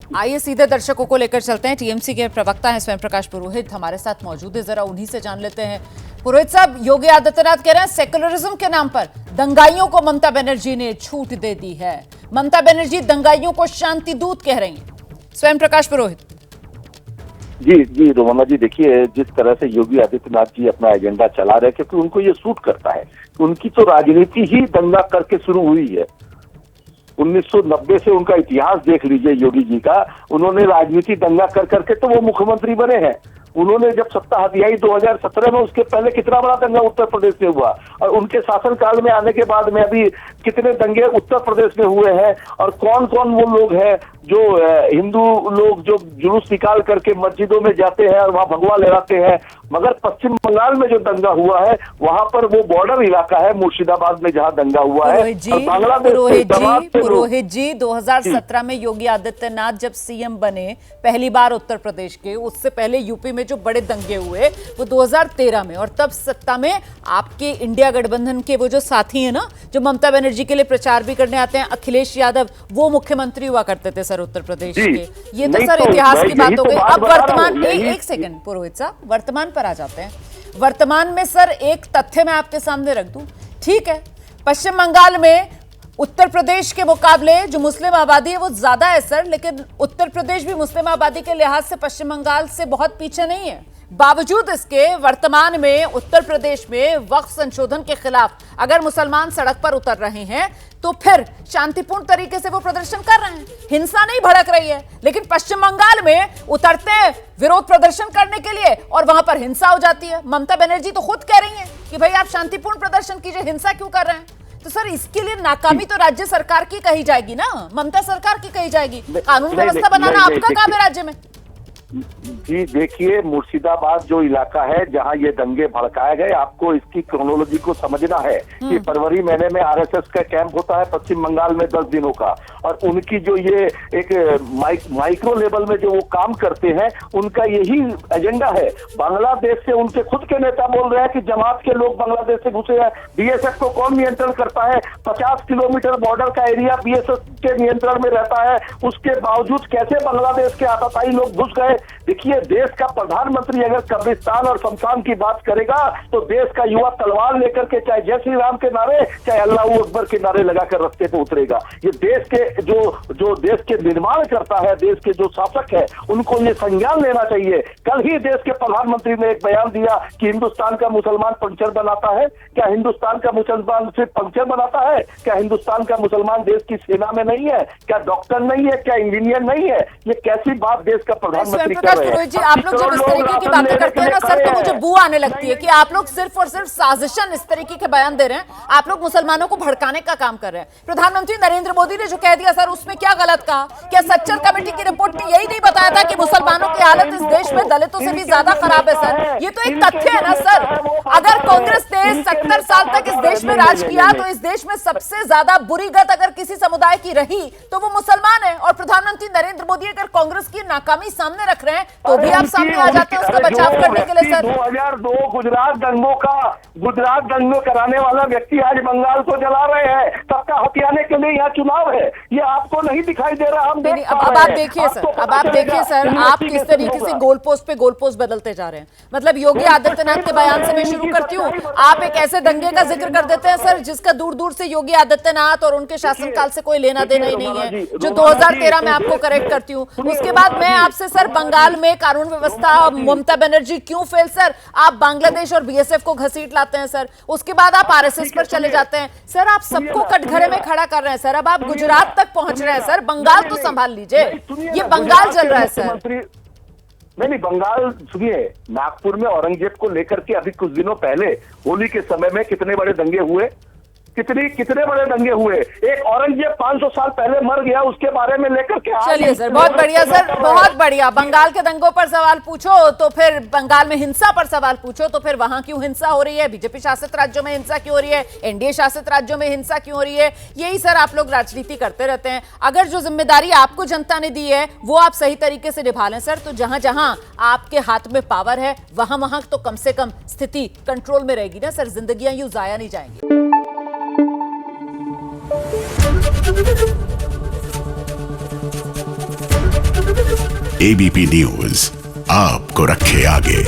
आइए सीधे दर्शकों को लेकर चलते हैं। टीएमसी के प्रवक्ता हैं स्वयं प्रकाश पुरोहित हमारे साथ मौजूद है, जरा उन्हीं से जान लेते हैं। पुरोहित साहब, योगी आदित्यनाथ कह रहे हैं सेकुलरिज्म के नाम पर दंगाइयों को ममता बनर्जी ने छूट दे दी है। ममता बनर्जी दंगाइयों को शांति दूत कह रही हैं। स्वयं प्रकाश पुरोहित। जी रोमाना जी, देखिए जिस तरह से योगी आदित्यनाथ जी अपना एजेंडा चला रहे हैं, क्योंकि उनको ये सूट करता है। उनकी तो राजनीति ही दंगा करके शुरू हुई है। 1990 से उनका इतिहास देख लीजिए योगी जी का। उन्होंने राजनीति दंगा कर करके तो वो मुख्यमंत्री बने हैं। उन्होंने जब सत्ता हथियाई 2017 में, उसके पहले कितना बड़ा दंगा उत्तर प्रदेश में हुआ, और उनके शासनकाल में आने के बाद में अभी कितने दंगे उत्तर प्रदेश में हुए हैं। और कौन कौन वो लोग हैं जो हिंदू लोग जो जुलूस निकाल करके मस्जिदों में जाते हैं और वहां भगवा लहराते हैं। मगर पश्चिम बंगाल में जो दंगा हुआ है, वहां पर वो बॉर्डर इलाका है मुर्शिदाबाद में जहां दंगा हुआ है। पुरोहित जी 2017 में योगी आदित्यनाथ जब सीएम बने पहली बार उत्तर प्रदेश के, उससे पहले यूपी में जो बड़े दंगे हुए वो 2013 में, और तब सत्ता में आपके इंडिया गठबंधन के वो जो साथी है ना, जो ममता बनर्जी के लिए प्रचार भी करने आते हैं, अखिलेश यादव, वो मुख्यमंत्री हुआ करते थे सर उत्तर प्रदेश के। ये तो सर इतिहास की बात हो गई। अब वर्तमान एक सेकंड पुरोहित साहब, वर्तमान पर आ जाते हैं। वर्तमान में सर एक तथ्य मैं आपके सामने रख दूं, ठीक है, पश्चिम बंगाल में उत्तर प्रदेश के मुकाबले जो मुस्लिम आबादी है वो ज्यादा है सर, लेकिन उत्तर प्रदेश भी मुस्लिम आबादी के लिहाज से पश्चिम बंगाल से बहुत पीछे नहीं है। बावजूद इसके वर्तमान में उत्तर प्रदेश में वक्फ संशोधन के खिलाफ अगर मुसलमान सड़क पर उतर रहे हैं तो फिर शांतिपूर्ण तरीके से वो प्रदर्शन कर रहे हैं, हिंसा नहीं भड़क रही है। लेकिन पश्चिम बंगाल में उतरते हैं विरोध प्रदर्शन करने के लिए और वहां पर हिंसा हो जाती है। ममता बनर्जी तो खुद कह रही है कि भाई आप शांतिपूर्ण प्रदर्शन कीजिए, हिंसा क्यों कर रहे हैं? तो सर इसके लिए नाकामी तो राज्य सरकार की कही जाएगी ना, ममता सरकार की कही जाएगी। कानून व्यवस्था बनाना आपका काम है राज्य में। जी देखिए, मुर्शिदाबाद जो इलाका है जहां ये दंगे भड़काए गए, आपको इसकी क्रोनोलॉजी को समझना है कि फरवरी महीने में आरएसएस का कैंप होता है पश्चिम बंगाल में 10 दिनों का, और उनकी जो ये एक माइक्रो लेवल में जो वो काम करते हैं, उनका यही एजेंडा है। बांग्लादेश से उनके खुद के नेता बोल रहे हैं कि जमात के लोग बांग्लादेश से घुसे हैं। बीएसएफ को कौन नियंत्रण करता है? 50 किलोमीटर बॉर्डर का एरिया बीएसएफ के नियंत्रण में रहता है। उसके बावजूद कैसे बांग्लादेश के आतताई लोग घुस गए? देखिए, देश का प्रधानमंत्री अगर कब्रिस्तान और शमशान की बात करेगा तो देश का युवा तलवार लेकर के चाहे जय श्री राम के नारे चाहे अल्लाह अकबर के नारे लगाकर रास्ते पे उतरेगा। ये देश के जो देश के निर्माण करता है, देश के जो शासक है, उनको ये संज्ञान लेना चाहिए। कल ही देश के प्रधानमंत्री ने एक बयान दिया कि हिंदुस्तान का मुसलमान पंक्चर बनाता है। क्या हिंदुस्तान का मुसलमान सिर्फ पंक्चर बनाता है? क्या हिंदुस्तान का मुसलमान देश की सेना में नहीं है? क्या डॉक्टर नहीं है? क्या इंजीनियर नहीं है? ये कैसी बात देश का प्रधानमंत्री पुरोहित जी, आप लोग जब इस तरीके की बातें करते हैं ना सर, तो मुझे बू आने लगती है कि आप लोग सिर्फ और सिर्फ साजिशन इस तरीके के बयान दे रहे हैं। आप लोग मुसलमानों को भड़काने का काम कर रहे हैं। प्रधानमंत्री नरेंद्र मोदी ने जो कह दिया सर, उसमें क्या गलत कहा? क्या सच्चर कमेटी की रिपोर्ट में यही नहीं बताया था कि मुसलमानों की हालत इस देश में दलितों से भी ज्यादा खराब है सर? ये तो एक तथ्य है ना सर। अगर कांग्रेस ने 70 साल तक इस देश में राज किया तो इस देश में सबसे ज्यादा बुरी गत अगर किसी समुदाय की रही तो वो मुसलमान है। और प्रधानमंत्री नरेंद्र मोदी अगर कांग्रेस की नाकामी सामने रख रहे हैं तो भी आप सामने आ जाते हैं उसका बचाव करने के लिए सर। 2002 गुजरात दंगों कराने वाला व्यक्ति आज बंगाल को जला रहे हैं। सबका हथियाने के लिए यहाँ चुनाव है, ये आपको नहीं दिखाई दे रहा? हम अब आप देखिए सर, आप किस तरीके से गोल पोस्ट पे गोल पोस्ट बदलते जा रहे हैं। मतलब योगी आदित्यनाथ के बयान से मैं शुरू करती हूँ। आप एक ऐसे दंगे का जिक्र कर देते हैं सर जिसका दूर दूर से योगी आदित्यनाथ और उनके शासनकाल से कोई लेना देना ही नहीं है, जो 2013 में आपको करेक्ट करती हूँ। उसके बाद मैं आपसे सर बंगाल में कानून व्यवस्था ममता बनर्जी क्यों फेल सर? आप बांग्लादेश और बीएसएफ को घसीट लाते हैं सर। उसके बाद आप आरएसएस पर चले जाते हैं सर। आप सबको कटघरे में खड़ा कर रहे हैं सर। अब आप गुजरात तक पहुंच रहे हैं सर। बंगाल तो संभाल लीजिए, ये बंगाल चल रहा है सर। नहीं, बंगाल सुनिए, नागपुर में औरंगजेब को लेकर के अभी कुछ दिनों पहले होली के समय में कितने बड़े दंगे हुए, कितने बड़े दंगे हुए। एक औरंगजेब 500 साल पहले मर गया, उसके बारे में लेकर के चलिए सर, बहुत बढ़िया सर, बहुत बढ़िया। बंगाल के दंगों पर सवाल पूछो तो फिर बंगाल में हिंसा पर सवाल पूछो तो फिर वहां क्यों हिंसा हो रही है? बीजेपी शासित राज्यों में हिंसा क्यों हो रही है? एनडीए शासित राज्यों में हिंसा क्यों हो रही है? यही सर आप लोग राजनीति करते रहते हैं। अगर जो जिम्मेदारी आपको जनता ने दी है वो आप सही तरीके से निभा लें सर, तो जहां जहां आपके हाथ में पावर है वहां वहां तो कम से कम स्थिति कंट्रोल में रहेगी ना सर। जिंदगियां यूं जाया नहीं जाएंगी। एबीपी न्यूज आपको रखे आगे।